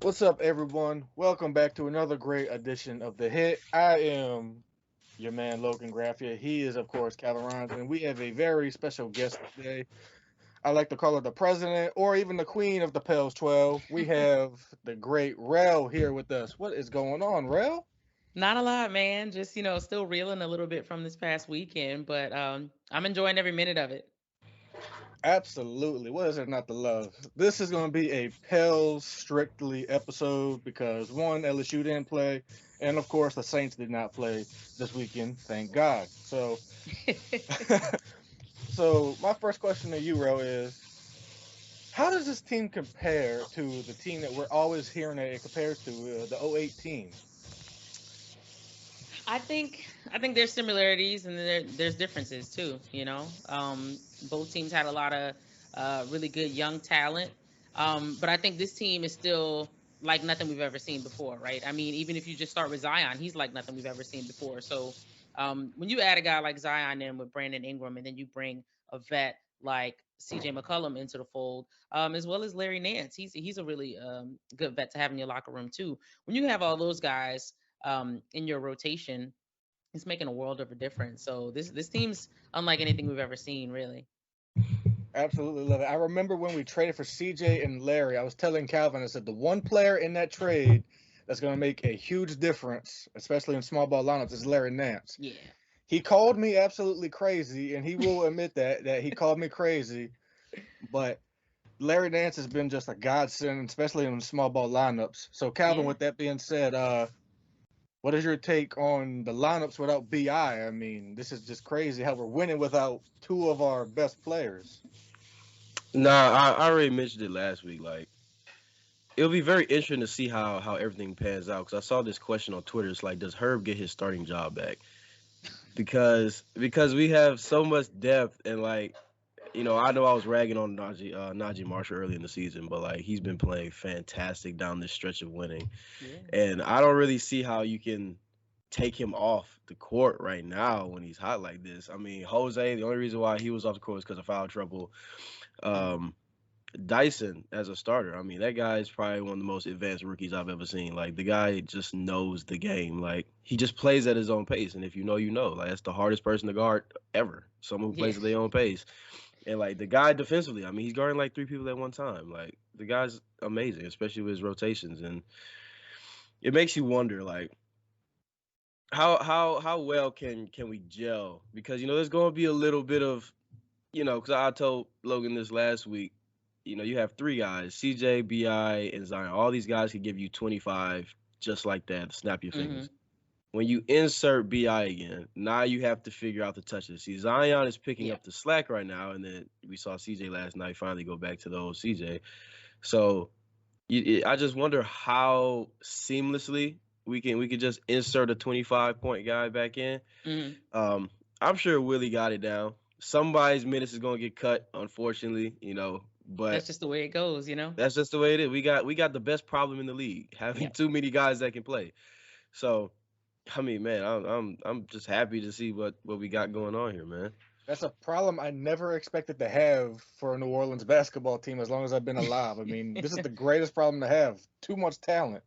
What's up, everyone? Welcome back to another great edition of The Hit. I am your man, Logan Graffia. He is, of course, Calorans, and we have a very special guest today. I like to call her the president or even the queen of the Pels 12. We have the great Rel here with us. What is going on, Rel? Not a lot, man. Just, still reeling a little bit from this past weekend, but I'm enjoying every minute of it. Absolutely. What is there not to love? This is going to be a Pels strictly episode because one, LSU didn't play, and of course, the Saints did not play this weekend. Thank God. So, so my first question to you, Ro, is how does this team compare to the team that we're always hearing that it compares to, the '08 team? I think there's similarities and there's differences too, Both teams had a lot of really good young talent. But I think this team is still like nothing we've ever seen before, right? I mean, even if you just start with Zion, he's like nothing we've ever seen before. So when you add a guy like Zion in with Brandon Ingram, and then you bring a vet like CJ McCollum into the fold, as well as Larry Nance, he's a really good vet to have in your locker room too. When you have all those guys in your rotation, it's making a world of a difference. So this team's unlike anything we've ever seen, really. Absolutely love it. I remember when we traded for CJ and Larry, I was telling Calvin, I said the one player in that trade that's going to make a huge difference, especially in small ball lineups, is Larry Nance. Yeah. He called me absolutely crazy, and he will admit that he called me crazy. But Larry Nance has been just a godsend, especially in small ball lineups. So, Calvin, Yeah. with that being said, what is your take on the lineups without Bi? I mean, this is just crazy how we're winning without two of our best players. Nah, I already mentioned it last week. Like, it'll be very interesting to see how everything pans out. Because I saw this question on Twitter. It's like, does Herb get his starting job back? Because we have so much depth and like I know I was ragging on Najee Marshall early in the season, but like he's been playing fantastic down this stretch of winning, Yeah. and I don't really see how you can take him off the court right now when he's hot like this. I mean, Jose, the only reason why he was off the court is because of foul trouble. Hmm. Um, Dyson as a starter. I mean, that guy is probably one of the most advanced rookies I've ever seen. Like the guy just knows the game. Like he just plays at his own pace, and if you know, you know. Like that's the hardest person to guard ever. Someone who Yeah. plays at their own pace. And like the guy defensively, I mean, he's guarding like three people at one time. Like the guy's amazing, especially with his rotations, and it makes you wonder like how well can we gel because there's going to be a little bit of because I told Logan this last week. You have three guys, CJ, Bi, and Zion. All these guys can give you 25 just like that. Snap your Hmm. fingers. When you insert Bi again, now you have to figure out the touches. See, Zion is picking Yeah. up the slack right now, and then we saw CJ last night finally go back to the old CJ. So I just wonder how seamlessly we can just insert a 25-point guy back in. Hmm. Um, I'm sure Willie got it down. Somebody's minutes is gonna get cut, unfortunately, That's but just the way it goes. that's just the way it is. We got the best problem in the league, having Yeah. too many guys that can play. So I mean, man, I'm just happy to see what we got going on here, man. That's a problem I never expected to have for a New Orleans basketball team as long as I've been alive. I mean, this is the greatest problem to have. Too much talent.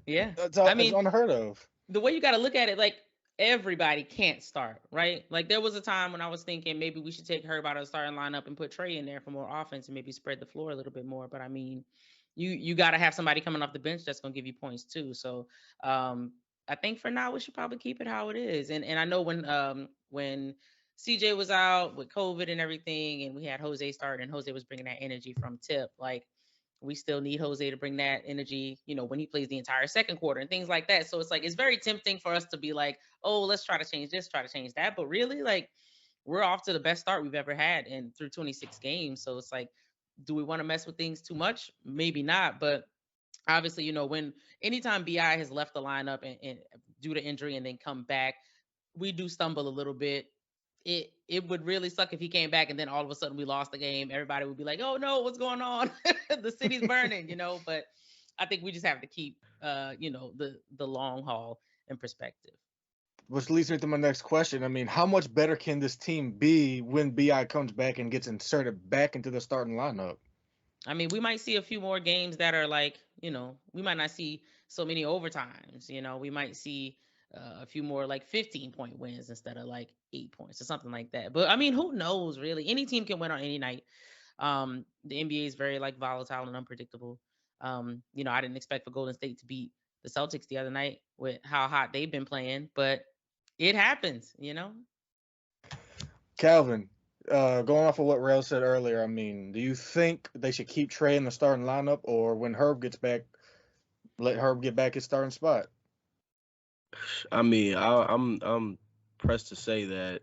Yeah. I It's mean, unheard of. the way you got to look at it, like everybody can't start, right? Like there was a time when I was thinking maybe we should take Herb out of the starting lineup and put Trey in there for more offense and maybe spread the floor a little bit more. But I mean, you got to have somebody coming off the bench that's going to give you points too. So um, I think for now we should probably keep it how it is. And I know when CJ was out with COVID and everything, and we had Jose start, and Jose was bringing that energy from Tip, like we still need Jose to bring that energy, when he plays the entire second quarter and things like that. So it's like it's very tempting for us to be like, oh, let's try to change this, try to change that. But really, like we're off to the best start we've ever had and through 26 games. So it's like, do we want to mess with things too much? Maybe not. But obviously, when anytime BI has left the lineup and due to injury and then come back, we do stumble a little bit. It would really suck if he came back and then all of a sudden we lost the game. Everybody would be like, "Oh no, what's going on? The city's burning." But I think we just have to keep the long haul in perspective. Which leads me to my next question. I mean, how much better can this team be when Bi comes back and gets inserted back into the starting lineup? I mean, we might see a few more games that are like, we might not see so many overtimes. We might see a few more like 15-point wins instead of like 8 points or something like that. But I mean, who knows really? Any team can win on any night. The NBA is very like volatile and unpredictable. I didn't expect for Golden State to beat the Celtics the other night with how hot they've been playing, but it happens. Calvin, going off of what Rail said earlier, I mean, do you think they should keep Trey in the starting lineup, or when Herb gets back, let Herb get back his starting spot? I mean, I'm pressed to say that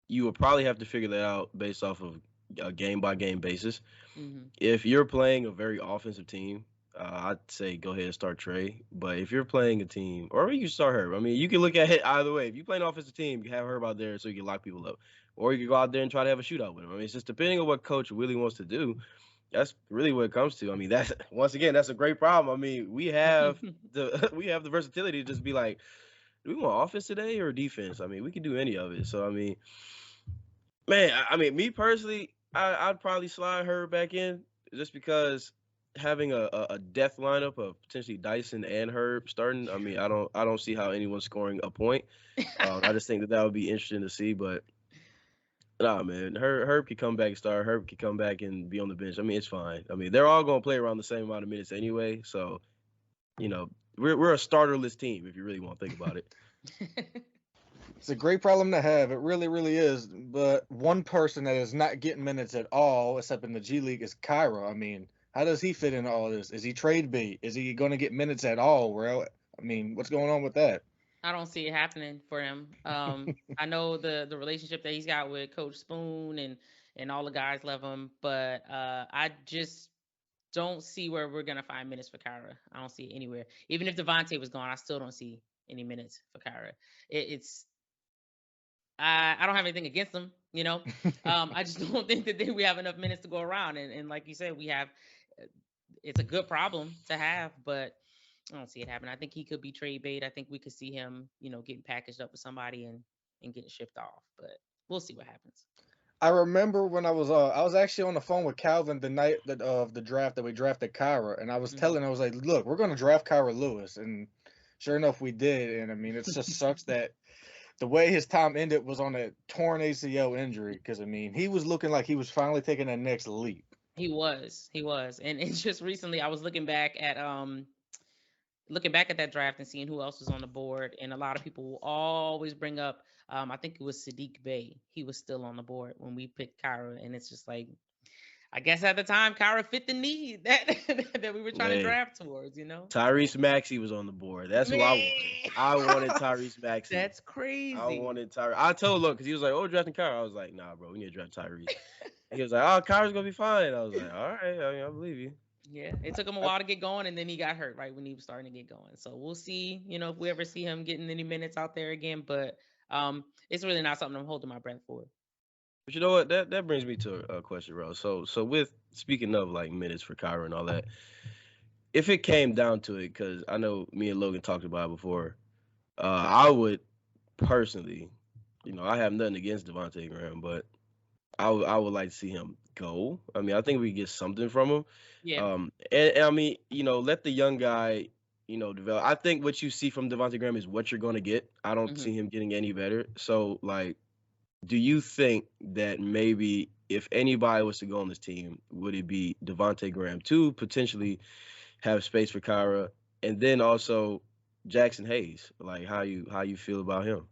you will probably have to figure that out based off of a game by game basis. Hmm. If you're playing a very offensive team, I'd say go ahead and start Trey. But if you're playing a team, or you can start Herb. I mean, you can look at it either way. If you play an offensive team, you have Herb out there so you can lock people up, or you can go out there and try to have a shootout with him. I mean, it's just depending on what coach really wants to do. That's really what it comes to. I mean, that's once again, that's a great problem. I mean, we have the we have the versatility to just be like, do we want offense today or defense? I mean, we can do any of it. So I mean, man, I mean, me personally, I'd probably slide her back in just because having a death lineup of potentially Dyson and Herb starting. I mean, I don't see how anyone's scoring a point. I just think that would be interesting to see, but nah, man, Herb could come back and start. Herb could come back and be on the bench. I mean, it's fine. I mean, they're all gonna play around the same amount of minutes anyway, so you know, we're a starterless team if you really want to think about it. It's a great problem to have. It really, really is. But one person that is not getting minutes at all, except in the G League, is Kyra. I mean, how does he fit into all this? Is he trade bait? Is he going to get minutes at all? Well, I mean, what's going on with that? I don't see it happening for him. I know the relationship that he's got with Coach Spoon and all the guys love him, but I just don't see where we're gonna find minutes for Kyra. I don't see it anywhere. Even if Devontae was gone, I still don't see any minutes for Kyra. It's I don't have anything against them. I just don't think that we have enough minutes to go around. And like you said, we have. It's a good problem to have, but I don't see it happen. I think he could be trade bait. I think we could see him, getting packaged up with somebody and getting shipped off. But we'll see what happens. I remember when I was actually on the phone with Calvin the night of the draft that we drafted Kyra, and I was Hmm. telling I was like, look, we're going to draft Kyra Lewis, and sure enough, we did. And I mean, it just sucks that the way his time ended was on a torn ACL injury because I mean he was looking like he was finally taking that next leap. He was, and it's just recently I was looking back at that draft and seeing who else was on the board, and a lot of people will always bring up. I think it was Sadiq Bey. He was still on the board when we picked Kyra, and it's just like I guess at the time Kyra fit the need that that we were trying to Hey, draft towards. Tyrese Maxey was on the board. That's who I wanted. Man, I wanted Tyrese Maxey. that's I crazy. wanted Tyrese. I told look because he was like, "Oh, we're drafting Kyra." I was like, "Nah, bro, we need to draft Tyrese." And he was like, "Oh, Kyra's gonna be fine." I was like, "All right, I believe you." Yeah, it took him a I, while to get going, and then he got hurt right when he was starting to get going. So we'll see, if we ever see him getting any minutes out there again. But it's really not something I'm holding my breath for. But you know what? That brings me to a question, Rose. So with speaking of like minutes for Kyra and all that, if it came down to it, because I know me and Logan talked about it before, I would personally, I have nothing against Devontae Graham, but I would like to see him go. I mean, I think we get something from him. Yeah. And I mean, let the young guy, develop. I think what you see from Devontae Graham is what you're gonna get. I don't Hmm. see him getting any better. So, like, do you think that maybe if anybody was to go on this team, would it be Devontae Graham to potentially have space for Kyra, and then also Jackson Hayes? Like, how you feel about him?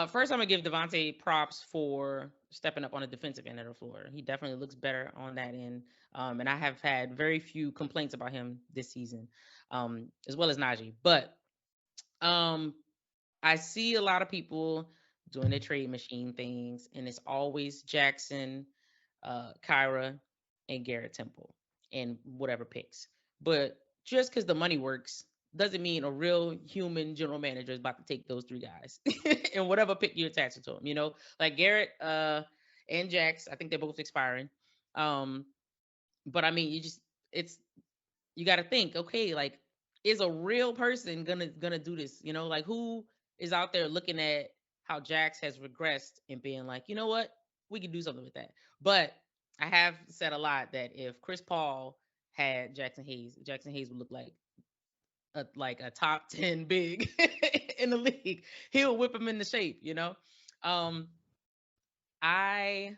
First, I'm gonna give Devontae props for stepping up on the defensive end of the floor. He definitely looks better on that end, and I have had very few complaints about him this season, as well as Najee. But um, I see a lot of people doing the trade machine things, and it's always Jackson, Kyra, and Garrett Temple, and whatever picks. But just because the money works doesn't mean a real human general manager is about to take those three guys and whatever pick you attach it to them. Like Garrett and Jax, I think they're both expiring. Um, but I mean, it's you got to think, okay, like is a real person gonna do this? Like who is out there looking at how Jax has regressed and being like, you know what, we can do something with that. But I have said a lot that if Chris Paul had Jackson Hayes would look like a top 10 big in the league. He'll whip him into shape, you know. Um, I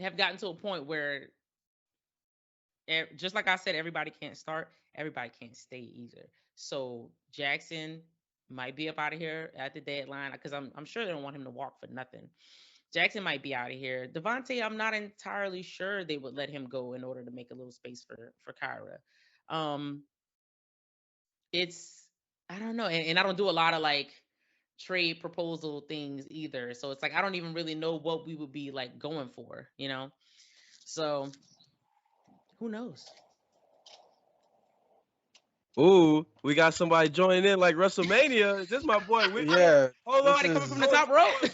have gotten to a point where just like I said, everybody can't start, everybody can't stay either. So Jackson might be up out of here at the deadline because I'm sure they don't want him to walk for nothing. Jackson might be out of here. Devontae, I'm not entirely sure they would let him go in order to make a little space for Kyra. Um, it's I don't know, and I don't do a lot of like trade proposal things either. So it's like I don't even really know what we would be like going for, you know. So who knows? Ooh, we got somebody joining in like WrestleMania. Is this my boy Whitman? Yeah, Oh, this nobody coming from the is Oh, top rope.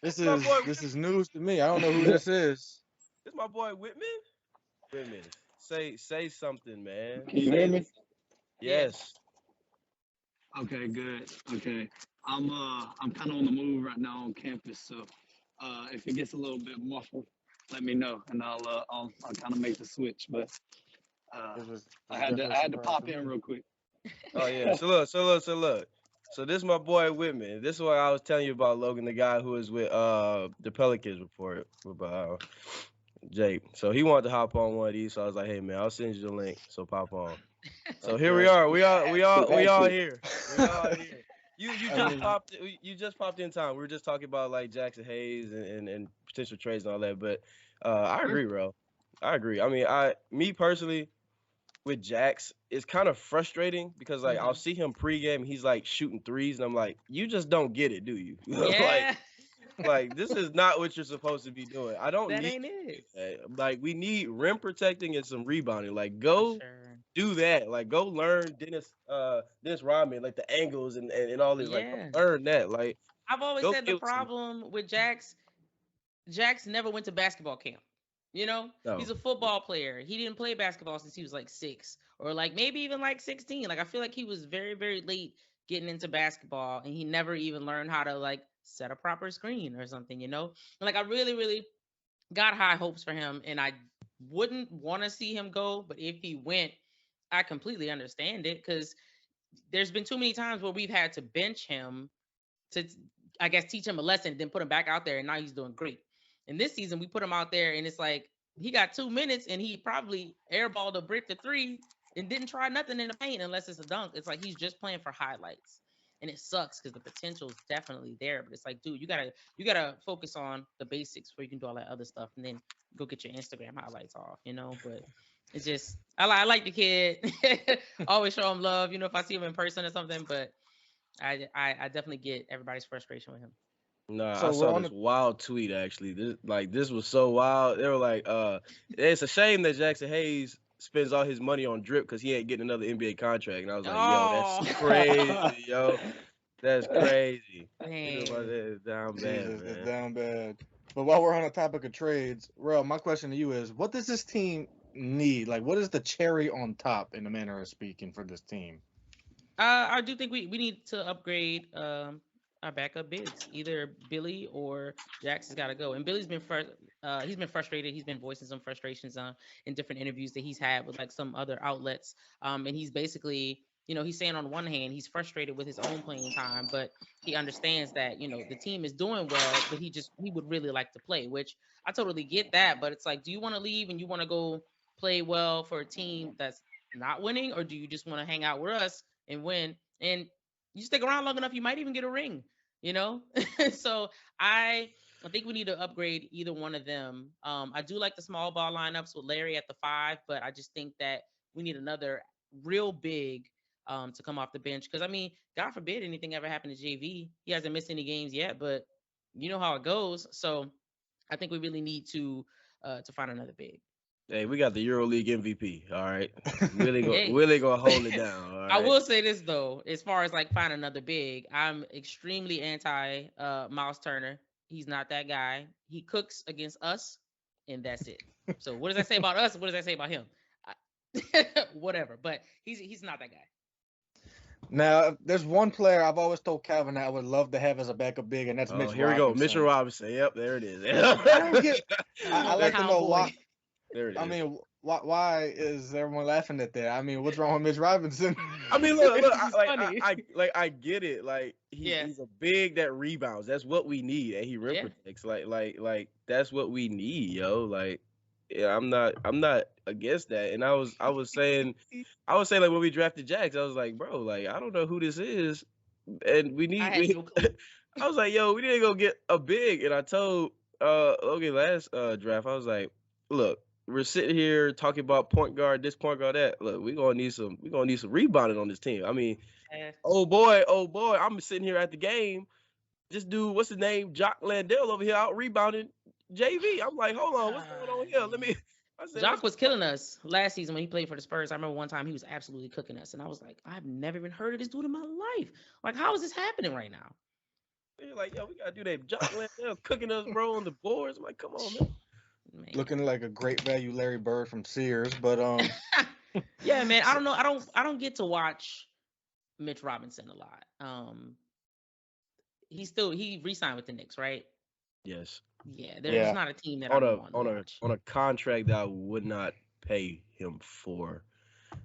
this my boy is this is news to me. I don't know who this is. This my boy Whitman. Whitman, say something, man. Can you Say hear it. me? Yes. Yes. Okay, good. Okay. I'm kind of on the move right now on campus, so if it gets a little bit muffled, let me know and I'll kind of make the switch. But uh This is definitely I a had to surprise to pop in me. real quick. Oh yeah. So look. So this my boy Whitman. This is what I was telling you about Logan, the guy who was with the Pelicans before with Jake. So he wanted to hop on one of these. So I was like, hey man, I'll send you the link. So pop on. So here we Okay. are. We Yeah, are we all we had all to. here. We all here. You I just mean, popped in time. We were just talking about like Jackson Hayes and potential trades and all that. But I Yeah. agree, bro. I agree. I mean, me personally with Jax, it's kind of frustrating because like I'll Hmm. see him pregame, he's like shooting threes, and I'm like, you just don't get it, do you? like Yeah, like this is not what you're supposed to be doing. I don't that need ain't you to do it that. Like we need rim protecting and some rebounding. Like for go sure. do that. Like go learn Dennis Rodman, like the angles and all this. Like go Yeah, learn that. Like I've always go said the get with some problem with Jax never went to basketball camp. You know, he's no. a football player. He didn't play basketball since he was like 6 or like maybe even like 16. Like I feel like he was very, very late getting into basketball and he never even learned how to like set a proper screen or something, you know? And like I really, really got high hopes for him and I wouldn't want to see him go, but if he went, I completely understand it because there's been too many times where we've had to bench him to I guess teach him a lesson, then put him back out there, and now he's doing great. And this season we put him out there, and it's like he got 2 minutes, and he probably airballed a brick to three, and didn't try nothing in the paint unless it's a dunk. It's like he's just playing for highlights, and it sucks because the potential is definitely there. But it's like, dude, you gotta focus on the basics before you can do all that other stuff, and then go get your Instagram highlights off, you know. But it's just I like the kid. Always show him love, you know, if I see him in person or something. But I definitely get everybody's frustration with him. Nah, I so we're saw on this the wild tweet actually. This was so wild. They were like, it's a shame that Jackson Hayes spends all his money on drip because he ain't getting another NBA contract. And I was like, yo, that's Oh, crazy, yo. That's crazy. He was about dang. that down bad, Jesus, it's man. down bad. But while we're on the topic of trades, Rel, my question to you is, what does this team need? Like, what is the cherry on top, in the manner of speaking, for this team? I do think we need to upgrade our backup bigs. Either Billy or Jax has got to go. And Billy's been he's been frustrated. He's been voicing some frustrations in different interviews that he's had with like some other outlets. And he's basically, you know, he's saying on one hand he's frustrated with his own playing time, but he understands that, you know, the team is doing well, but he would really like to play, which I totally get that. But it's like, do you want to leave and you want to go play well for a team that's not winning, or do you just want to hang out with us and win? And you stick around long enough, you might even get a ring, you know? So I think we need to upgrade either one of them. I do like the small ball lineups with Larry at the 5, but I just think that we need another real big to come off the bench. Because I mean, God forbid anything ever happened to JV. He hasn't missed any games yet, but you know how it goes. So I think we really need to find another big. Hey, we got the EuroLeague MVP. All right, Hey, Willie gonna hold it down. All I right. will say this though, as far as like finding another big, I'm extremely anti Miles Turner. He's not that guy. He cooks against us, and that's it. So what does that say about us? What does that say about him? Whatever. But he's not that guy. Now, there's one player I've always told Calvin that I would love to have as a backup big, and that's Oh, Mitch here we go, Mitchell Robinson. Robinson. Yep, there it is. I don't get. I There- like to know why. Cowboy. There it I is. mean, why is everyone laughing at that? I mean, what's wrong with Mitch Robinson? I mean, look, This I, is like funny. I get it. Like Yeah. he's a big that rebounds. That's what we need, and he rim Yeah. protects. Like that's what we need, yo. Like, yeah, I'm not against that. And I was saying like when we drafted Jax, I was like, bro, like I don't know who this is, and we I need had we. no clue. I was like, yo, we need to go get a big. And I told Logan last draft, I was like, look, we're sitting here talking about point guard, this point guard, that. Look, we gonna need some rebounding on this team. I mean, Yeah. oh boy, I'm sitting here at the game. This dude, what's his name? Jock Landell over here out rebounding JV. I'm like, hold on, what's going on here? Let me I said, Jock was killing us last season when he played for the Spurs. I remember one time he was absolutely cooking us, and I was like, I've never even heard of this dude in my life. Like, how is this happening right now? they're like, yo, we gotta do that. Jock Landell cooking us, bro, on the boards. I'm like, come on, man. Man. Looking like a great value Larry Bird from Sears, but Yeah, man. I don't know. I don't get to watch Mitch Robinson a lot. He re-signed with the Knicks, right? Yes. Yeah, there's yeah. not a team that I On would a want to on a watch. on a contract that I would not pay him for.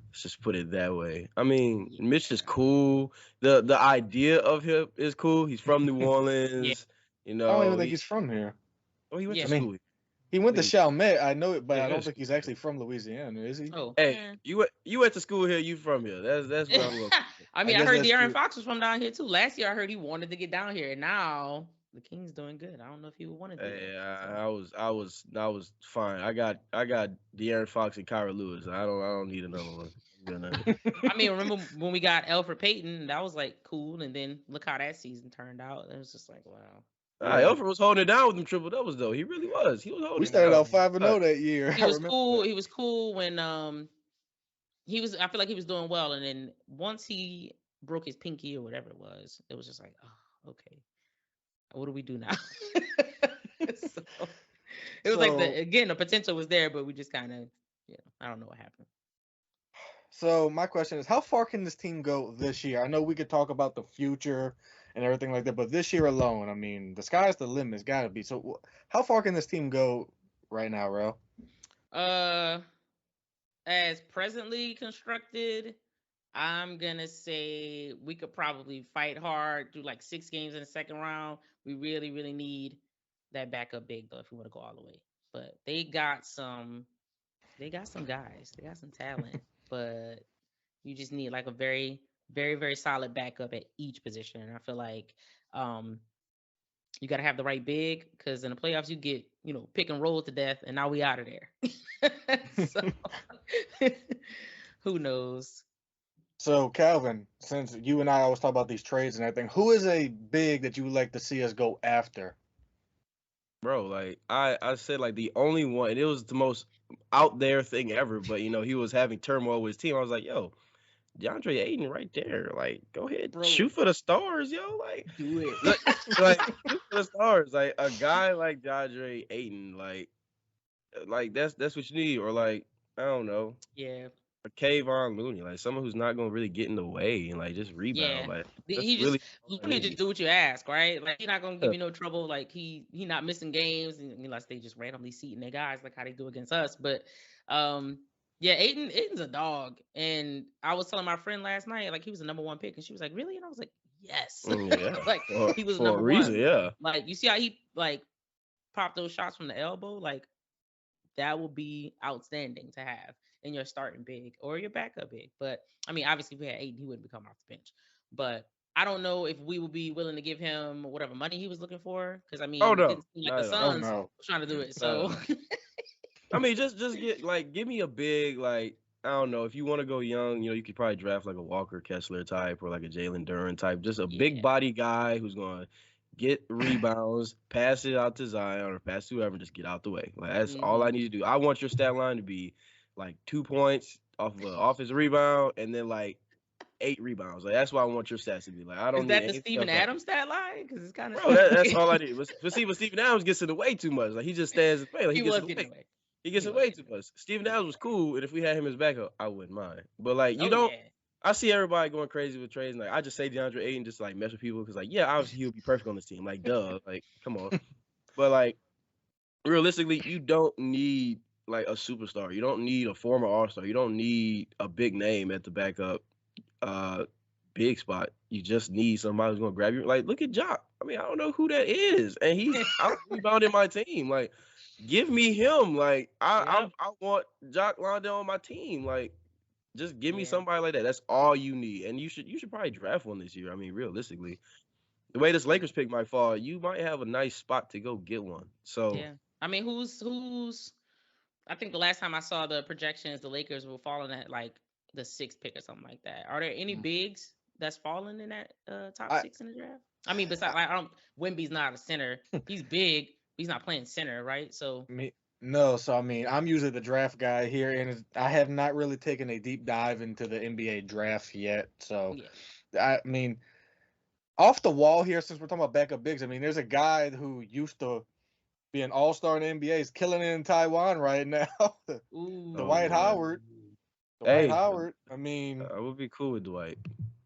Let's just put it that way. I mean, Mitch is cool. The idea of him is cool. He's from New Orleans. You I don't even know, think he's from here. he went Yeah. to I mean, school. he went I to think Chalmette. I know it, but yeah, I he don't went to think he's school here. actually from Louisiana, is he? Oh, Hey, man. you went to school here. You from here? That's where I'm going. I I mean, I guess heard that's De'Aaron true. Fox was from down here too. Last year, I heard he wanted to get down here, and now the Kings doing good. I don't know if he would want to do Hey, that. So, I was fine. I got De'Aaron Fox and Kyra Lewis. I don't need another one. I'm good now. I mean, remember when we got Alfred Payton? That was like cool, and then look how that season turned out. It was just like, wow. Yeah. Elfrid was holding it down with them triple doubles though. He really was. He was We holding it started down. out 5-0 that year. He I was remember cool. that. He was cool when he was. I feel like he was doing well, and then once he broke his pinky or whatever it was just like, oh, okay, what do we do now? So, it was like So, the potential was there, but we just kind of, I don't know what happened. so my question is, how far can this team go this year? I know we could talk about the future and everything like that, but this year alone, I mean, the sky's the limit. It's got to be. So, how far can this team go right now, Ro? Uh, as presently constructed, I'm gonna say we could probably fight hard, do like 6 games in the second round. We really, really need that backup big though if we want to go all the way. But they got some guys, they got some talent, but you just need like a very, very, very solid backup at each position. And I feel like you got to have the right big because in the playoffs you get pick and roll to death, and now we out of there. So who knows? So, Calvin, since you and I always talk about these trades and everything, who is a big that you would like to see us go after? Bro, like I said, like the only one, and it was the most out there thing ever. But he was having turmoil with his team. I was like, yo, DeAndre Ayton right there. Like, go ahead, Bro, shoot for the stars, yo. Like, do it. like shoot for the stars. Like a guy like DeAndre Ayton, like that's what you need. Or like, I don't know, Yeah. a Kayvon Looney, like someone who's not gonna really get in the way and like just Yeah. rebound. Like that's He just really all I Looney just need. do what you ask, right? Like he's not gonna Yeah. give you no trouble. Like he not missing games unless they just randomly seating their guys like how they do against us. But yeah, Aiden's a dog. And I was telling my friend last night, like he was the number one pick, and she was like, really? And I was like, yes. Yeah, Like for he was for a number reason. one. Yeah. Like you see how he like popped those shots from the elbow? Like that will be outstanding to have in your starting big or your backup big. But I mean, obviously, if we had Aiden, he wouldn't become off the bench. But I don't know if we would be willing to give him whatever money he was looking for, because I Oh mean, it no, didn't seem like not the at all. Oh Suns no. was trying to do it. Not at So all. I mean, just give me a big like I don't know if you want to go young, you could probably draft like a Walker Kessler type or like a Jalen Duren type, just a big yeah, body guy who's gonna get rebounds, pass it out to Zion or pass to whoever, and just get out the way. Like that's all hmm I need to do. I want your stat line to be like 2 points off of an offensive rebound and then like 8 rebounds. Like that's what I want your stats to be. Like I is don't need that the anything Steven else out Adams stat line? Because it's kind of bro. That's sneaky. all I need. But see, Steven Adams gets in the way too much. Like he just stands in the way. Like he He gets was in the getting way. away. He gets He was away too getting away. much. Steven Adams was cool, and if we had him as backup, I wouldn't mind. But like you Oh don't. yeah, I see everybody going crazy with trades. And, like I just say DeAndre Ayton just to, like mess with people because like yeah, obviously he would be perfect on this team. Like duh, like come on. But like realistically, you don't need like a superstar. You don't need a former All-Star. You don't need a big name at the backup uh big spot. You just need somebody who's gonna grab you. Like, look at Jock. I mean, I don't know who that is, and he's out rebounding my team. Like, give me him. Like, Yep. I want Jock Londell on my team. Like, just give me Yeah. somebody like that. That's all you need, and you should probably draft one this year. I mean, realistically, the way this Lakers pick might fall, you might have a nice spot to go get one. So, Yeah. I mean, who's I think the last time I saw the projections, the Lakers were falling at like the sixth pick or something like that. Are there any Mm. bigs that's falling in that top I, six in the draft? I mean, I, besides, like, I don't. Wemby's not a center. He's big. He's not playing center, right? So me, no, so I mean, I'm usually the draft guy here, and I have not really taken a deep dive into the NBA draft yet. So, yeah, I mean, off the wall here, since we're talking about backup bigs, I mean, there's a guy who used to be an all-star in the NBA, is killing it in Taiwan right now. oh Dwight ooh. Lord, Howard. Dwight hey, Howard. I mean, I would be cool with Dwight.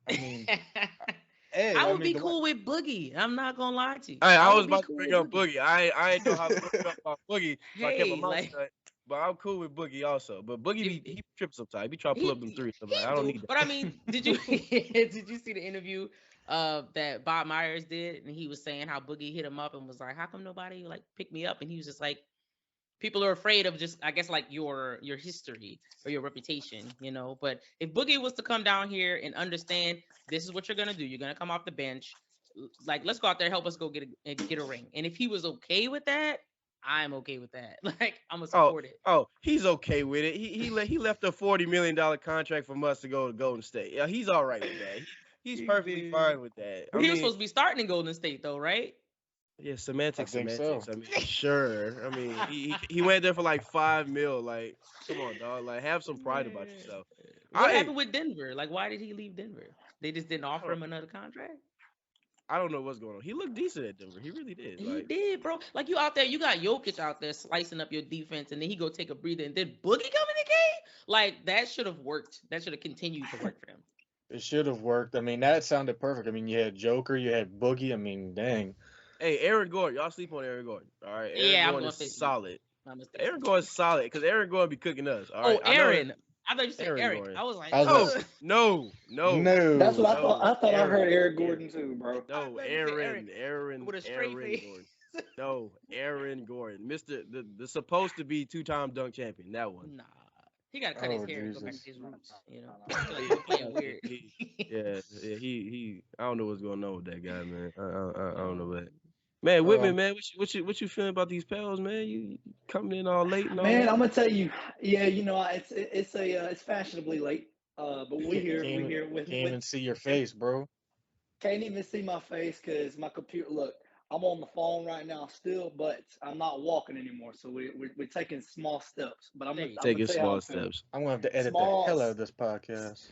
I mean, hey, I I would mean, be Dwight. cool with Boogie. I'm not gonna lie to you. Hey, I I was would be about to cool bring with up Boogie. Boogie. I ain't know how to feel about Boogie, so I kept my Hey, mouth like shut. But I'm cool with Boogie also. But Boogie if he trips sometimes. He be trying to pull up them threes. I'm like, he I don't do, need but I mean, did you did you see the interview that Bob Myers did, and he was saying how Boogie hit him up and was like, "How come nobody like picked me up?" And he was just like, "People are afraid of just, I guess, like your history or your reputation, you know." But if Boogie was to come down here and understand this is what you're gonna do, you're gonna come off the bench, like let's go out there, help us go get a ring. And if he was okay with that, I'm okay with that. Like I'm gonna Oh, support it. he's okay with it. He left a $40 million contract from us to go to Golden State. Yeah, he's all right with that. He's He perfectly did. fine with that. I But he was mean, supposed to be starting in Golden State though, right? yeah, I semantics, think so. semantics. I mean, sure. I mean, he went there for like 5 mil. Like, come on, dog. Like, have some pride about Man. yourself. What Hey, happened with Denver? Like, why did he leave Denver? They just didn't I offer don't him another contract? I don't know what's going on. He looked decent at Denver. He really did. He Like, did, bro. Like you out there, you got Jokic out there slicing up your defense, and then he go take a breather, and then Boogie come in the game. Like that should have worked. That should have continued to work for him. It should have worked. I mean, that sounded perfect. I mean, you had Joker, you had Boogie. I mean, dang. hey, Aaron Gordon. Y'all sleep on Aaron Gordon. All right, Aaron Yeah, I'm Gordon going is 50. solid. I'm gonna stay Aaron 50. Gordon's solid because Aaron Gordon be cooking us. All Oh, right, I know that. Aaron. I thought you said Aaron Eric. Gordon. I was like, I was No, about ugh. no, no, That's what no. I thought. no. I thought I heard Aaron, Eric Aaron. Gordon too, bro. I No, thought you said Eric with a straight Aaron face. Gordon. No, Aaron Gordon, Mister the supposed to be two-time dunk champion. That one. Nah, he got to cut his Oh hair and go back to Jesus. his roots. You know, No, I feel like Yeah, he's playing weird. he. I don't know what's going on with that guy, man. I don't know Um, that. Man, Whitman, Um, man, what you feeling about these Pels, man? You coming in all late and all man, that? I'm gonna tell you. Yeah, you know, it's fashionably late. But we can't, here, can't we even here can't with even see your face, bro. can't even see my face because my computer. Look, I'm on the phone right now still, but I'm not walking anymore. So we're taking small steps. But there you I'm go. gonna Taking tell you how small I'm feeling. steps. I'm gonna have to edit the Small. hell out of this podcast.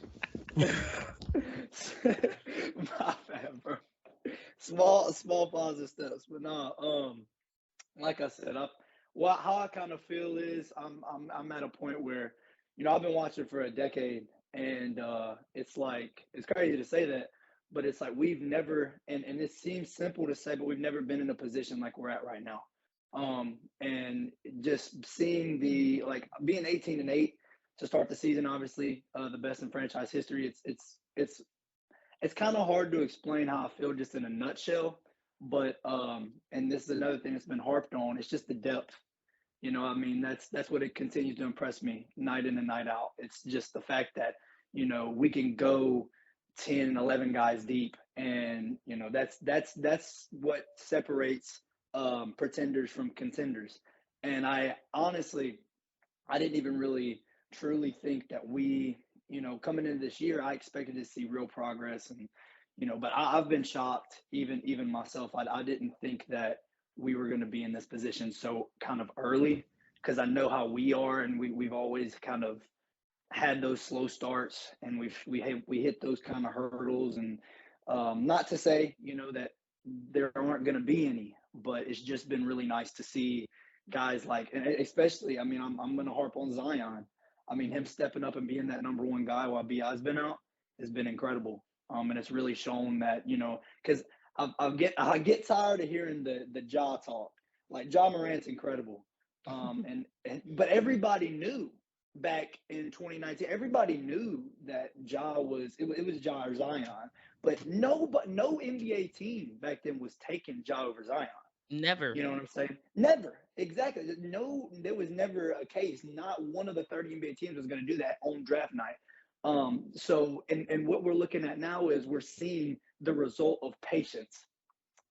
My bad, bro. Small positive steps, but no. Like I said, how I kind of feel is I'm at a point where, I've been watching for a decade, and it's like it's crazy to say that, but it's like we've never, and it seems simple to say, but we've never been in a position like we're at right now. And just seeing the like being 18-8 to start the season, obviously the best in franchise history. It's kind of hard to explain how I feel just in a nutshell, but and this is another thing that's been harped on. It's just the depth. I mean, that's what it continues to impress me night in and night out. It's just the fact that we can go 10, 11 guys deep, and that's what separates pretenders from contenders. And I honestly, I didn't even really truly think that coming into this year, I expected to see real progress, and but I've been shocked, even myself. I didn't think that we were going to be in this position so kind of early, because I know how we are, and we've always kind of had those slow starts, and we hit those kind of hurdles, and not to say that there aren't going to be any, but it's just been really nice to see guys like, and especially, I mean, I'm going to harp on Zion. I mean, him stepping up and being that number one guy while Bi's been out has been incredible. And it's really shown that because I get tired of hearing the jaw talk. Like Ja Morant's incredible, But everybody knew back in 2019, everybody knew that Ja was it was Ja or Zion, but no NBA team back then was taking Ja over Zion. Never. You know what I'm saying? Never. Exactly. No, there was never a case. Not one of the 30 NBA teams was going to do that on draft night. And what we're looking at now is we're seeing the result of patience.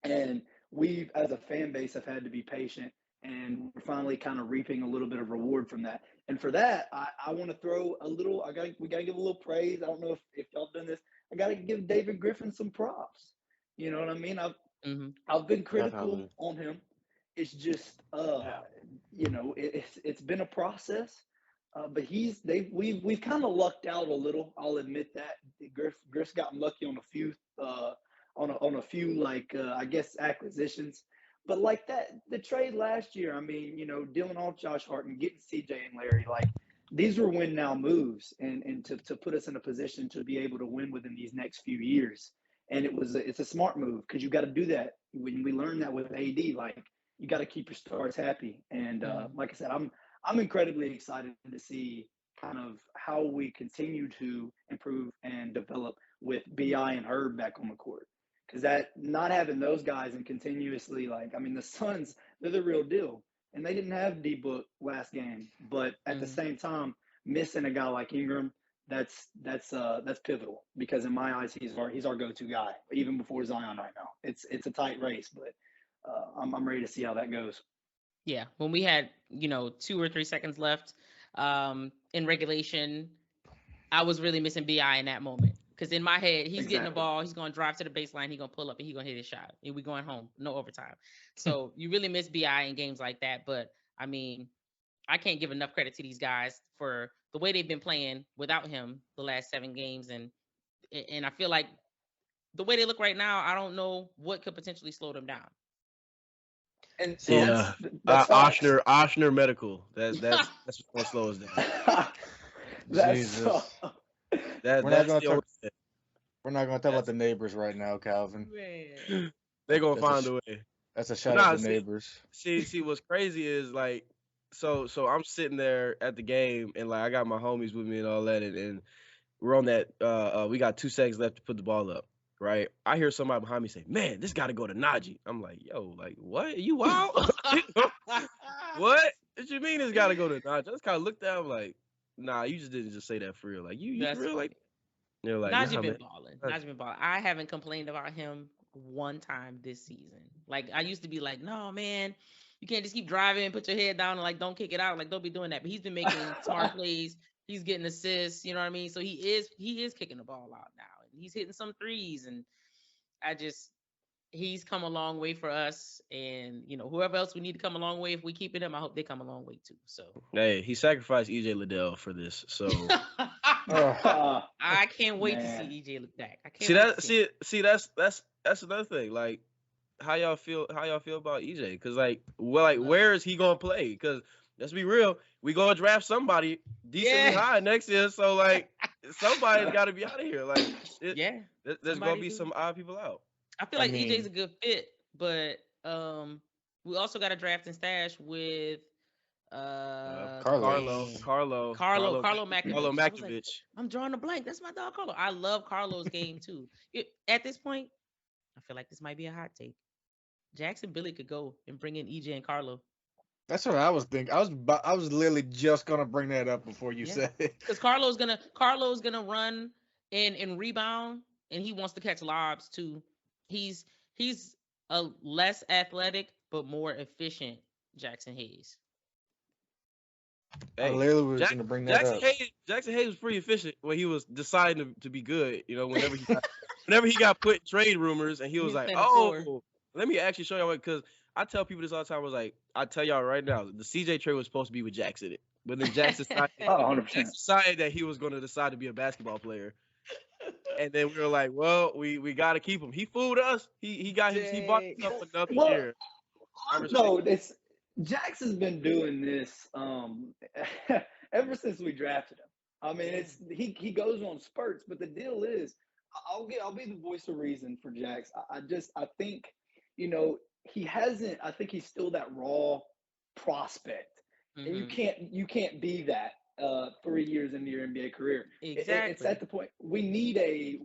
And we've, as a fan base, have had to be patient. And we're finally kind of reaping a little bit of reward from that. And for that, I want to throw a little, we got to give a little praise. I don't know if y'all done this. I got to give David Griffin some props. You know what I mean? Hmm. I've been critical Definitely. on him. It's just, Yeah. it's been a process. But we've kind of lucked out a little. I'll admit that Griff's gotten lucky on a few on a few I guess acquisitions. But like that, the trade last year, I mean, dealing off Josh Hart and getting CJ and Larry, like these were win now moves, and to put us in a position to be able to win within these next few years. And it's a smart move because you got to do that. When we learned that with AD, like you got to keep your stars happy. And Hmm. like I said, I'm incredibly excited to see kind of how we continue to improve and develop with Bi and Herb back on the court. Because that not having those guys and continuously I mean the Suns, they're the real deal, and they didn't have D Book last game, but at the Hmm. same time missing a guy like Ingram, that's pivotal because in my eyes he's our go-to guy even before Zion right now. It's a tight race, but I'm ready to see how that goes. Yeah. When we had, 2 or 3 seconds left in regulation, I was really missing Bi in that moment. Because in my head, he's getting the Exactly. ball, he's gonna drive to the baseline, he's gonna pull up and he's gonna hit his shot. And we going home. No overtime. So you really miss Bi in games like that. But I mean, I can't give enough credit to these guys for the way they've been playing without him the last 7 games. And I feel like the way they look right now, I don't know what could potentially slow them down. And Yeah. that's facts. Oshner Medical. That's what's gonna slow us down. That's Jesus. We're not That's gonna the only talk. We're not gonna talk about that's the neighbors right now, Calvin. Man. they gonna That's a find sh- a way. that's a But shout out nah, to neighbors. see what's crazy is like so I'm sitting there at the game and like I got my homies with me and all that and we're on that we got 2 seconds left to put the ball up. Right, I hear somebody behind me say, "Man, this got to go to Najee." I'm like, "Yo, like what? You wild? What? What you mean it's got to go to Najee?" I just kind of looked at him like, "Nah, you just didn't just say that for real. Like you for That's real? Like." funny. They're like, Najee "Nah, been man." balling. Najee." Najee been balling. I haven't complained about him one time this season. Like I used to be like, no man, you can't just keep driving, put your head down, and like don't kick it out. Like don't be doing that. But he's been making smart plays. He's getting assists. You know what I mean? So he is kicking the ball out now, and he's hitting some threes. And I just he's come a long way for us. And whoever else we need to come a long way, if we keep it him, I hope they come a long way too. So Hey, he sacrificed EJ Liddell for this. So Oh, I can't wait to see Man. EJ look back. I can't see wait to that see him. see that's another thing. Like how y'all feel about EJ? Because Love it. where is he gonna play? Because let's be real, we gonna draft somebody decently Yeah. high next year. So like somebody's got to be out of here. Like Yeah. there's gonna Somebody be do. some odd people out. I feel I like EJ's mean, a good fit, but we also got a draft and stash with Carlos. dang. Carlo Carlo Makovich. I was like, Makovich. I'm drawing a blank. That's my dog Carlo. I love Carlo's game too. At this point, I feel like this might be a hot take. Jackson Billy could go and bring in EJ and Carlo. That's what I was thinking. I was literally just gonna bring that up before you Yeah. said it. Because Carlo's gonna run and rebound, and he wants to catch lobs too. He's a less athletic but more efficient Jackson Hayes. I Hey, literally was Jack, gonna bring that up. Jackson Hayes was pretty efficient when he was deciding to be good. You know, whenever he got put in trade rumors, and he He was was like, playing the four. "Oh, let me actually show y'all what." Because I tell people this all the time. I was like, I tell y'all right now, the CJ trade was supposed to be with Jackson, but then Oh, 100%. Jackson decided that he was going to decide to be a basketball player, and then we were like, "Well, we got to keep him." He fooled us. He bought Dang. himself another Well, year. I respect. no, this Jax has been doing this ever since we drafted him. I mean, Yeah. he goes on spurts, but the deal is, I'll be the voice of reason for Jax. I think, he hasn't. I think he's still that raw prospect. and Mm-hmm. you can't be that 3 years into your NBA career. It's Exactly. at the point we need a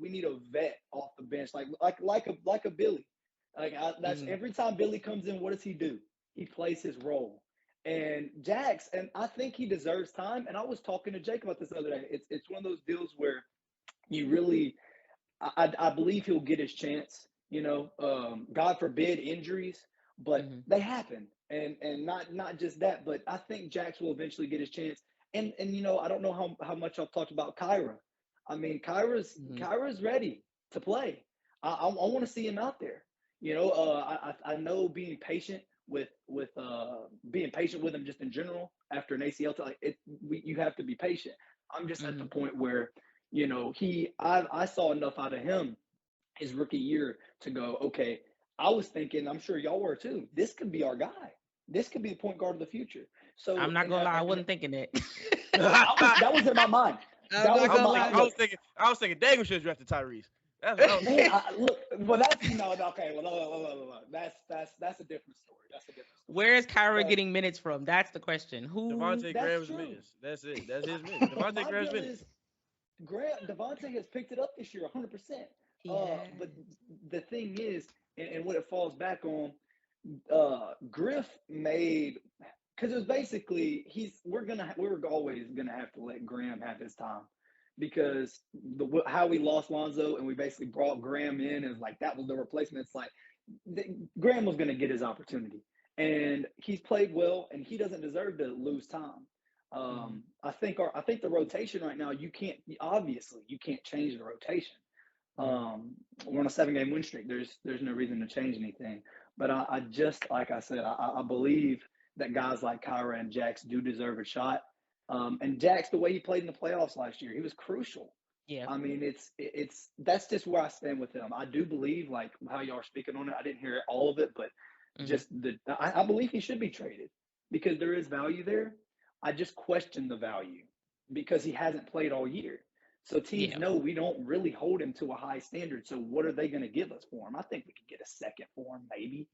vet off the bench, like a Billy. That's Mm-hmm. every time Billy comes in, what does he do? He plays his role. And Jax, and I think he deserves time. And I was talking to Jake about this the other day. It's one of those deals where you really I believe he'll get his chance. God forbid injuries, but Mm-hmm. they happen, and not just that, but I think Jax will eventually get his chance. And I don't know how much I've talked about Kyra. I mean, Mm-hmm. Kyra's ready to play. I want to see him out there. I know being patient with him just in general after an ACL, you have to be patient. I'm just at the Mm-hmm. point where I saw enough out of him his rookie year to go, okay, I was thinking, I'm sure y'all were too, this could be our guy. This could be the point guard of the future. I'm So, not gonna lie, I wasn't thinking that. that was in my mind. I'm That not was in gonna my lie. I was look, thinking, Dang, we should have drafted Tyrese. That's what I was man. thinking. Look, well, that's no, okay. Well, no. That's a different story. That's a different story. Where is Kyra But getting minutes from? That's the question. Who? Devontae that's Graham's true. minutes. That's it. That's his minutes. Devontae My Graham's deal minutes. is Grant Devontae has picked it up this year, 100%. He has. But the thing is, and what it falls back on, Griff made because it was basically we were always gonna have to let Graham have his time because how we lost Lonzo and we basically brought Graham in and like that was the replacement. It's like Graham was gonna get his opportunity and he's played well and he doesn't deserve to lose time. Mm-hmm. I think the rotation right now you can't change the rotation. Mm-hmm. We're on a 7 game win streak. There's no reason to change anything. But I just like I said, I believe that guys like Kyra and Jax do deserve a shot. And Jax, the way he played in the playoffs last year, he was crucial. Yeah. I mean, it's that's just where I stand with him. I do believe like how y'all are speaking on it. I didn't hear all of it, but Mm-hmm. just I believe he should be traded because there is value there. I just question the value because he hasn't played all year. So teams Yeah. know we don't really hold him to a high standard. So what are they going to give us for him? I think we could get a second for him, maybe,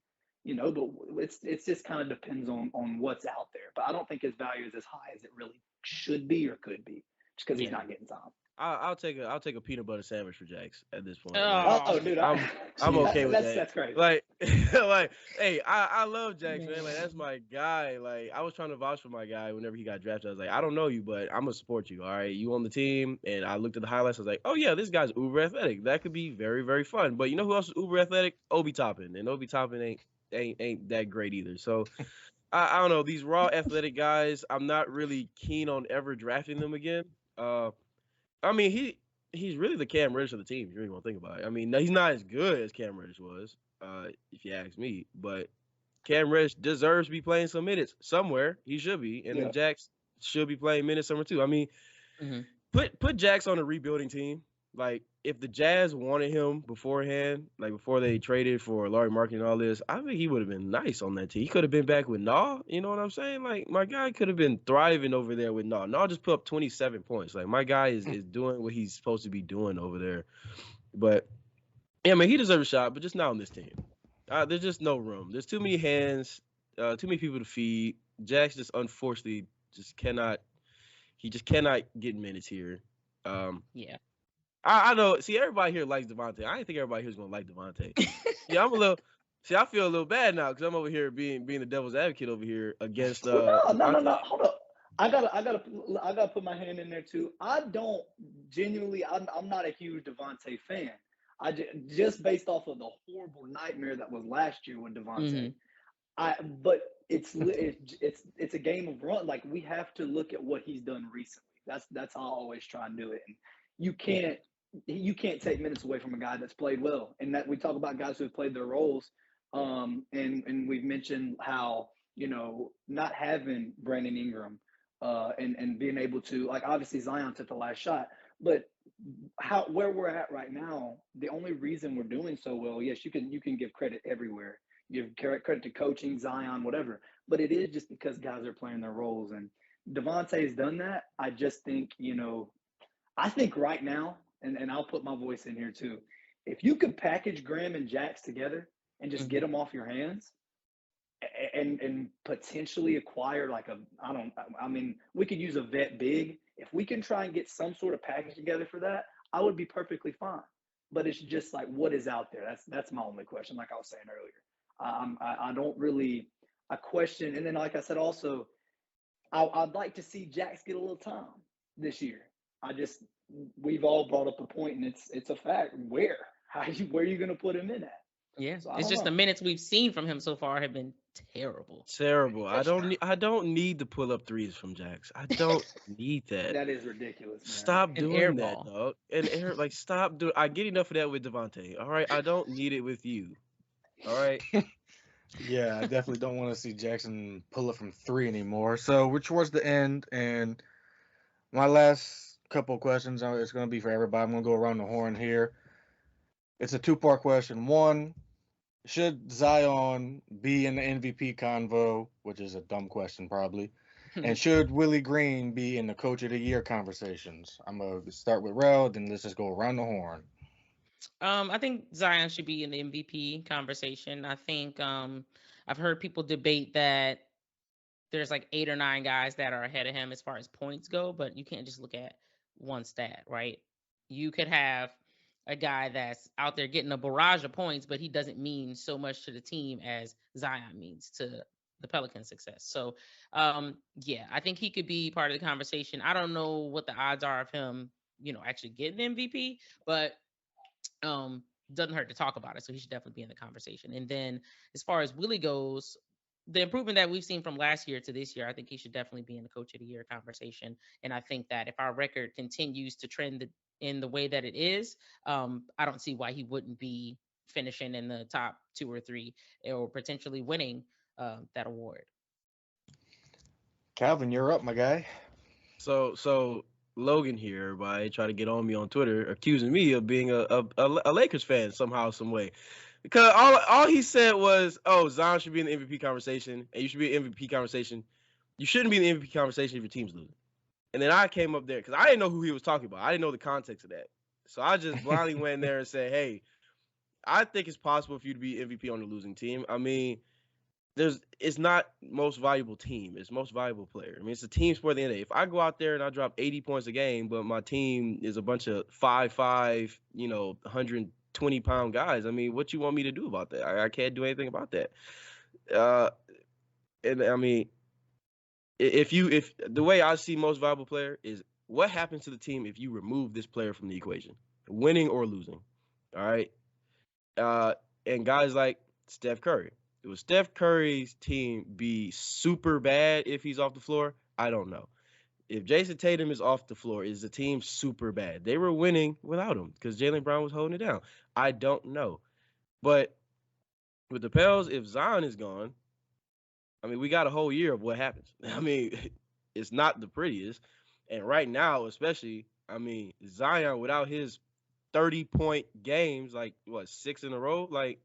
but it's just kind of depends on what's out there. But I don't think his value is as high as it really should be or could be, just because he's Yeah. not getting time. I'll take a peanut butter sandwich for Jax at this point. Like Oh. Oh, dude, I'm okay with that. that's crazy. Like like hey, I love Jax, man. Like that's Man. my guy. Like I was trying to vouch for my guy whenever he got drafted. I was like, I don't know you, but I'm gonna support you. All right, you on the team, and I looked at the highlights. I was like, oh yeah, this guy's uber athletic. That could be very very fun. But you know who else is uber athletic? Obi Toppin, and Obi Toppin ain't that great either. So I don't know these raw athletic guys. I'm not really keen on ever drafting them again. Uh, I mean, he's really the Cam Reddish of the team. If you really want to think about it. I mean, he's not as good as Cam Reddish was, if you ask me. But Cam Reddish deserves to be playing some minutes somewhere. He should be, and then Yeah. Jax should be playing minutes somewhere too. I mean, Mm-hmm. put Jax on a rebuilding team. Like if the Jazz wanted him beforehand, like before they traded for Larry Market and all this, I think he would have been nice on that team. He could have been back with Nah. You know what I'm saying? Like my guy could have been thriving over there with Nah. Nah just put up 27 points. Like my guy is doing what he's supposed to be doing over there. But yeah, man, he deserves a shot, but just not on this team. There's just no room. There's too many hands, too many people to feed. Jax just unfortunately just cannot. He just cannot get minutes here. Um, Yeah. I know. See, everybody here likes Devontae. I didn't think everybody here was gonna like Devontae. Yeah, I'm a little. See, I feel a little bad now because I'm over here being the devil's advocate over here against Well, no. Devontae. Hold up. I gotta put my hand in there too. I don't genuinely. I'm not a huge Devontae fan. Just based off of the horrible nightmare that was last year with Mm-hmm. Devontae. But it's a game of run. Like we have to look at what he's done recently. That's how I always try and do it. And you Yeah. can't you can't take minutes away from a guy that's played well. And that we talk about guys who have played their roles. And we've mentioned how not having Brandon Ingram and being able to like obviously Zion took the last shot, but how where we're at right now, the only reason we're doing so well, yes, you can give credit everywhere. Give credit to coaching, Zion, whatever. But it is just because guys are playing their roles. And Devontae has done that. I just think, I think right now, and I'll put my voice in here too. If you could package Graham and Jax together and just Mm-hmm. get them off your hands, and potentially acquire like a I don't I mean we could use a vet big if we can try and get some sort of package together for that. I would be perfectly fine. But it's just like what is out there. That's my only question. Like I was saying earlier, I don't really I question. And then like I said also, I'd like to see Jax get a little time this year. I just we've all brought up a point, and it's a fact. Where are you going to put him in at? Yeah, So I it's don't just the know. minutes we've seen from him so far have been terrible. Terrible. That's I don't need to pull up threes from Jax. I don't need that. that is ridiculous, man. Stop An air doing that, ball. dog. And Eric, like, stop doing. I get enough of that with Devontae. All right, I don't need it with you. All right. Yeah, I definitely don't want to see Jackson pull it from three anymore. So we're towards the end, and my last couple of questions, it's going to be for everybody. I'm going to go around the horn here. It's a two-part question. One, should Zion be in the MVP convo, which is a dumb question probably, and should Willie Green be in the Coach of the Year conversations? I'm gonna start with Rel, then let's just go around the horn. I think Zion should be in the MVP conversation. I think I've heard people debate that there's like 8 or 9 guys that are ahead of him as far as points go, but you can't just look at one stat, right? You could have a guy that's out there getting a barrage of points, but he doesn't mean so much to the team as Zion means to the Pelicans' success. So, yeah, I think he could be part of the conversation. I don't know what the odds are of him, actually getting MVP, but um doesn't hurt to talk about it, so he should definitely be in the conversation. And then as far as Willie goes, the improvement that we've seen from last year to this year, I think he should definitely be in the Coach of the Year conversation. And I think that if our record continues to trend in the way that it is, I don't see why he wouldn't be finishing in the top 2 or 3 or potentially winning that award. Calvin, you're up, my guy. So Logan here, everybody try to get on me on Twitter, accusing me of being a Lakers fan somehow, some way. Because all he said was, "Oh, Zion should be in the MVP conversation, and you should be in the MVP conversation. You shouldn't be in the MVP conversation if your team's losing." And then I came up there because I didn't know who he was talking about. I didn't know the context of that. So I just blindly went in there and said, "Hey, I think it's possible for you to be MVP on the losing team. I mean, it's not most valuable team, it's most valuable player. I mean, it's a team sport at the end of the day. If I go out there and I drop 80 points a game, but my team is a bunch of 5'5", 120-pound guys, I mean, what you want me to do about that? I can't do anything about that. Uh, and I mean, if the way I see most valuable player is what happens to the team if you remove this player from the equation, winning or losing. All right. Uh, and guys like Steph Curry. Will Steph Curry's team be super bad if he's off the floor? I don't know. If Jason Tatum is off the floor, is the team super bad? They were winning without him because Jaylen Brown was holding it down. I don't know. But with the Pels, if Zion is gone, I mean, we got a whole year of what happens. I mean, it's not the prettiest. And right now, especially, I mean, Zion without his 30-point games, like what, 6 in a row, like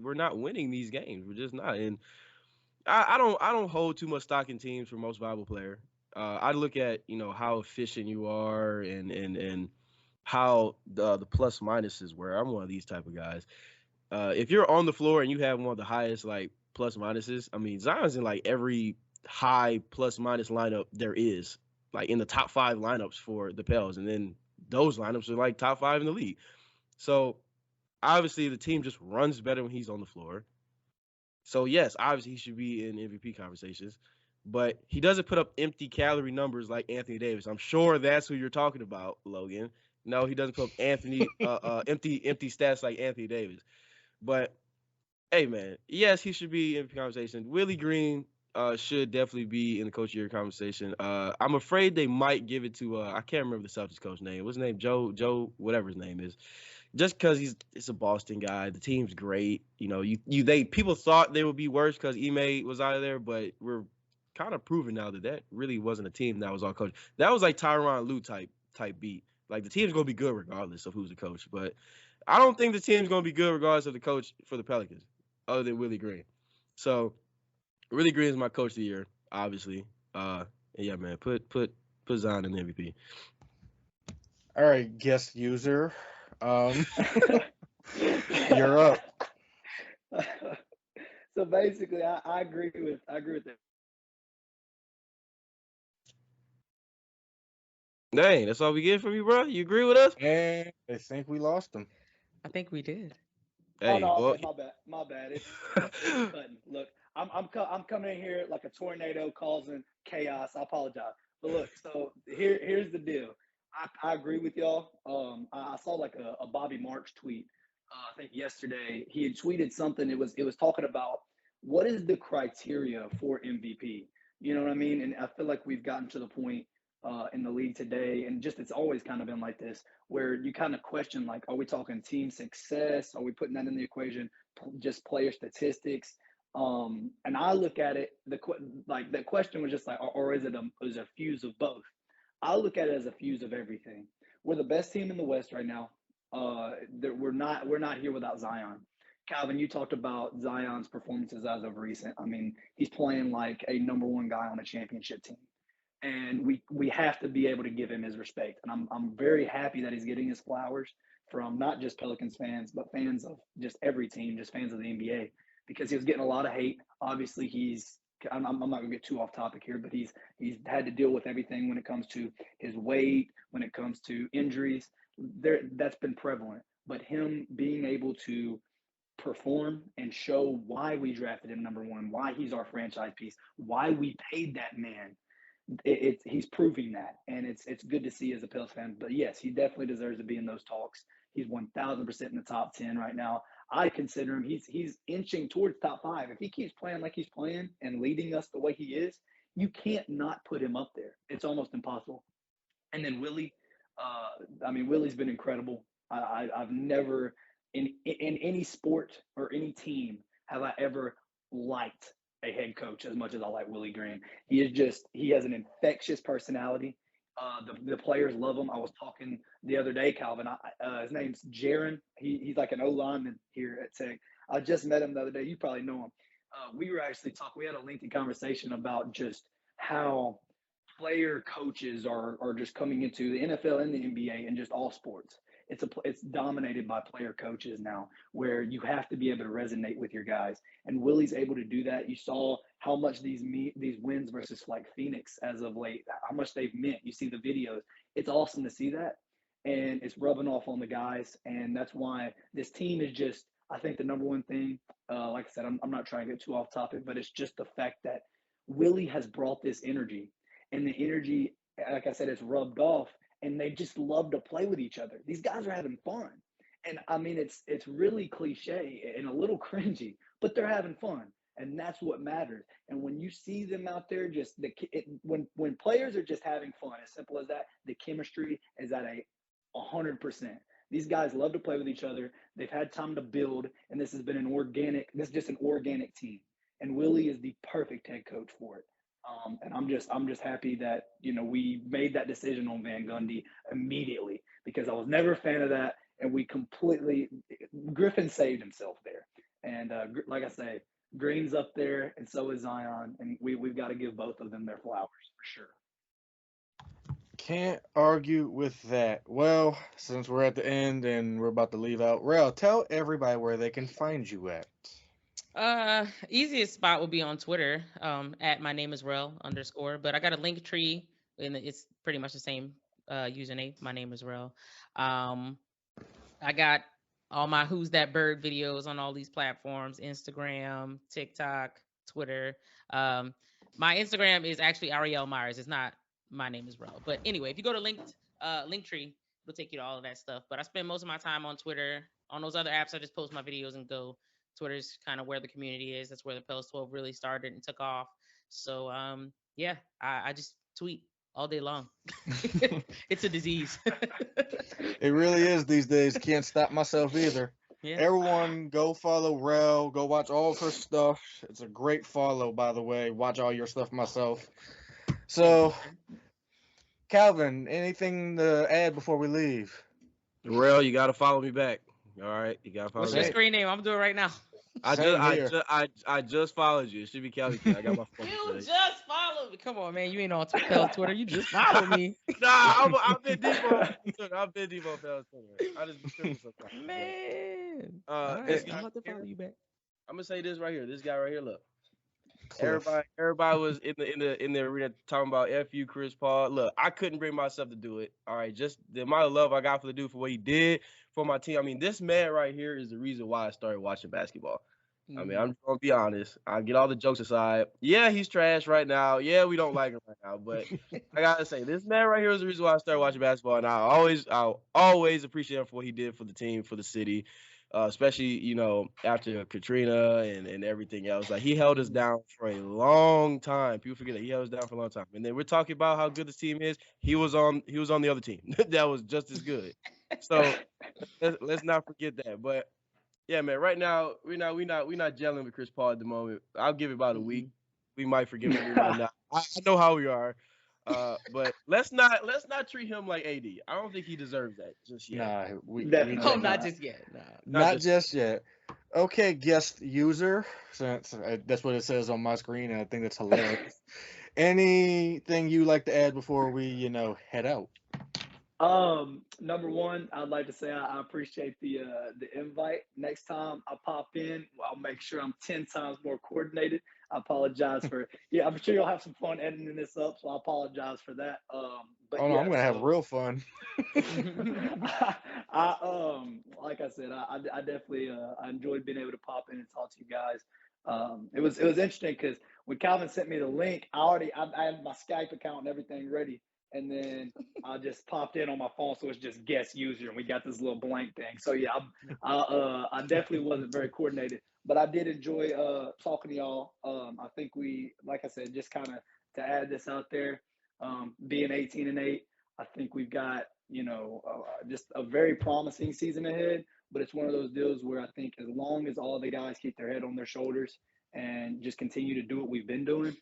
we're not winning these games. We're just not. And I don't hold too much stock in teams for most valuable player. I look at how efficient you are and how the plus minuses were. I'm one of these type of guys. If you're on the floor and you have one of the highest like plus minuses, I mean Zion's in like every high plus minus lineup there is, like in the top 5 lineups for the Pels, and then those lineups are like top 5 in the league. So obviously the team just runs better when he's on the floor. So yes, obviously he should be in MVP conversations, but he doesn't put up empty calorie numbers like Anthony Davis. I'm sure that's who you're talking about, Logan. No, he doesn't put up empty stats like Anthony Davis. But hey, man, yes, he should be in the conversation. Willie Green should definitely be in the coach of the year conversation. I'm afraid they might give it to I can't remember the Celtics coach name. What's his name? Joe, whatever his name is. Just because it's a Boston guy, the team's great. People thought they would be worse because Ime was out of there, but we're kind of proving now that really wasn't a team that was all coach. That was like Tyronn Lue type beat. Like the team's gonna be good regardless of who's the coach, but I don't think the team's gonna be good regardless of the coach for the Pelicans, other than Willie Green. So Willie Green is my coach of the year, obviously. Yeah, man, put Zion in the MVP. All right, guest user. Um, you're up. So basically, I agree with that. Dang, that's all we get from you, bro. You agree with us? And I think we lost them. I think we did. Oh Hey, no, well, okay, my bad. It's cutting. Look, I'm coming in here like a tornado causing chaos. I apologize, but look, so here's the deal. I agree with y'all. I saw like a Bobby Marks tweet. I think yesterday he had tweeted something. It was talking about what is the criteria for MVP. You know what I mean? And I feel like we've gotten to the point in the league today, and just it's always kind of been like this where you kind of question like, are we talking team success? Are we putting that in the equation? Just player statistics? And I look at it, like the question was just like, or is it a fuse of both? I look at it as a fuse of everything. We're the best team in the West right now. We're not here without Zion. Calvin, you talked about Zion's performances as of recent. I mean, he's playing like a number one guy on a championship team, and we have to be able to give him his respect. And I'm very happy that he's getting his flowers from not just Pelicans fans, but fans of just every team, just fans of the NBA, because he was getting a lot of hate. Obviously, I'm not gonna get too off topic here, but he's had to deal with everything when it comes to his weight, when it comes to injuries. That's been prevalent. But him being able to perform and show why we drafted him number one, why he's our franchise piece, why we paid that man, he's proving that, and it's good to see as a Pels fan. But yes, he definitely deserves to be in those talks. He's 1,000% in the top 10 right now. I consider him. He's inching towards top five. If he keeps playing like he's playing and leading us the way he is, you can't not put him up there. It's almost impossible. And then Willie, I mean, Willie's been incredible. I've never in any sport or any team have I ever liked a head coach as much as I like Willie Green. He has an infectious personality. The players love him. I was talking the other day, Calvin. His name's Jaron. He's like an O lineman here at Tech. I just met him the other day. You probably know him. We were actually talking. We had a lengthy conversation about just how player coaches are just coming into the NFL and the NBA and just all sports. It's dominated by player coaches now, where you have to be able to resonate with your guys. And Willie's able to do that. You saw how much these wins versus like Phoenix as of late, how much they've meant. You see the videos. It's awesome to see that, and it's rubbing off on the guys. And that's why this team is just. I think the number one thing, like I said, I'm not trying to get too off topic, but it's just the fact that Willie has brought this energy, and the energy, like I said, it's rubbed off, and they just love to play with each other. These guys are having fun, and I mean, it's really cliche and a little cringy, but they're having fun, and that's what matters. And when you see them out there, just when players are just having fun, as simple as that, the chemistry is at 100%. These guys love to play with each other. They've had time to build, and this has been this is just an organic team. And Willie is the perfect head coach for it. And I'm just happy that we made that decision on Van Gundy immediately, because I was never a fan of that, and we completely Griffin saved himself there. And like I say, Green's up there, and so is Zion, and we've got to give both of them their flowers for sure. Can't argue with that. Well, since we're at the end and we're about to leave out, Rel, tell everybody where they can find you at. Easiest spot will be on Twitter, at my name is Rel _. But I got a link tree, and it's pretty much the same username. My name is Rel. Um, I got all my Who's That Bird videos on all these platforms: Instagram, TikTok, Twitter. My Instagram is actually Ariel Myers. It's not my name is Rel. But anyway, if you go to Linktree, it'll take you to all of that stuff. But I spend most of my time on Twitter. On those other apps, I just post my videos and go. Twitter's kind of where the community is. That's where the Pels 12 really started and took off. So yeah, I just tweet all day long. It's a disease. It really is these days. Can't stop myself either. Yeah. Everyone, go follow Rel. Go watch all of her stuff. It's a great follow, by the way. Watch all your stuff myself. So, Calvin, anything to add before we leave? Rail, you gotta follow me back. All right, you gotta follow What's me your Same. back. screen name? I'm doing it right now. I just followed you. It should be Cali King. I got my phone You today. just followed me. Come on, man. You ain't on Twitter. You just followed me. Nah, I've been deep on Twitter. I've been deep on Pels Twitter. I just be tripping sometimes. Man. But, All it's right. I'm about to follow you back. I'm gonna say this right here. This guy right here. Look, Cliff. everybody was in the arena talking about F you, Chris Paul. Look, I couldn't bring myself to do it. All right, just the amount of love I got for the dude for what he did for my team. I mean, this man right here is the reason why I started watching basketball. I mean, Mhm. I'm just gonna be honest. I get all the jokes aside. Yeah, he's trash right now. Yeah, we don't like him right now. But I gotta say, this man right here is the reason why I started watching basketball, and I always appreciate him for what he did for the team, for the city, especially after Katrina and everything else. Like he held us Mhm. down for a long time. People forget that he held us down for a long time. And then we're talking about how good this team is. He was on the other team that was just as good. So let's not forget that. But yeah, man. Right now, we not gelling with Chris Paul at the moment. I'll give it about a week. Mhm. We might forgive him. We might not. I know how we are. But let's not treat him like AD. I don't think he deserves that just yet. Nah, we Oh, Definitely can't. not not. just yet. No. Not Not just yet. just yet. Okay, guest user, since that's what it says on my screen, and I think that's hilarious. Anything you like to add before we, head out? Number one, I'd like to say I appreciate the invite. Next time I pop in, I'll make sure I'm 10 times more coordinated. I apologize for yeah. I'm sure you'll have some fun editing this up, so I apologize for that. But Oh no, I'm yeah, gonna have so real fun. like I said, I definitely I enjoyed being able to pop in and talk to you guys. It was interesting because when Calvin sent me the link, I had my Skype account and everything ready, and then I just popped in on my phone, so it's just guest user, and we got this little blank thing. So yeah, I definitely wasn't very coordinated, but I did enjoy talking to y'all. I think like I said, just kind of to add this out there, being 18-8. I think we've got just a very promising season ahead. But it's one of those deals where I think as long as all the guys keep their head on their shoulders and just continue to do what we've been doing,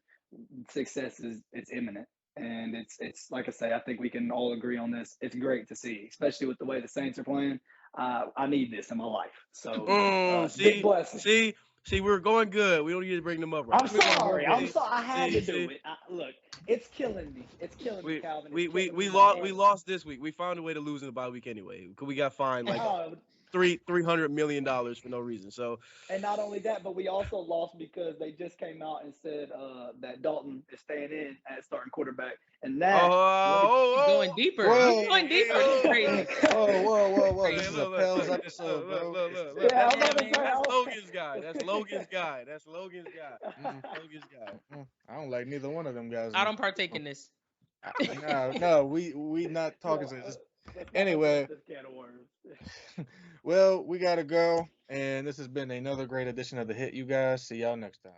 success is it's imminent. And it's like I say, I think we can all agree on this. It's great to see, especially with the way the Saints are playing. I need this in my life. So big See, blessings. see, see. We're going good. We don't need to bring them up right I'm now. We're going sorry. I'm good. See, sorry. I had to see, do see. it. Look, it's killing me. It's killing me, We Calvin. It's we we killing me. we My lost we head. lost this week. We found a way to lose in the bye week anyway. 'Cause we got fined like Oh, $300 million for no reason. So and not only that, but we also lost because they just came out and said that Dalton is staying in as starting quarterback, and oh, that really. He's going oh, deeper. He's Whoa, going hey, deeper. This is oh. crazy. whoa! Hey, This Crazy. is a look, look, Pels look, episode, bro. look. Yeah, I'm Yeah, about to man. say. That's Logan's guy. That's Logan's guy. That's Logan's guy. Mm, Logan's guy. I don't like neither one of them guys. I don't partake in this. No, we not talking No, to this. let's not open up Anyway, this can of worms. well, we gotta go, and this has been another great edition of the Hit. You guys, see y'all next time.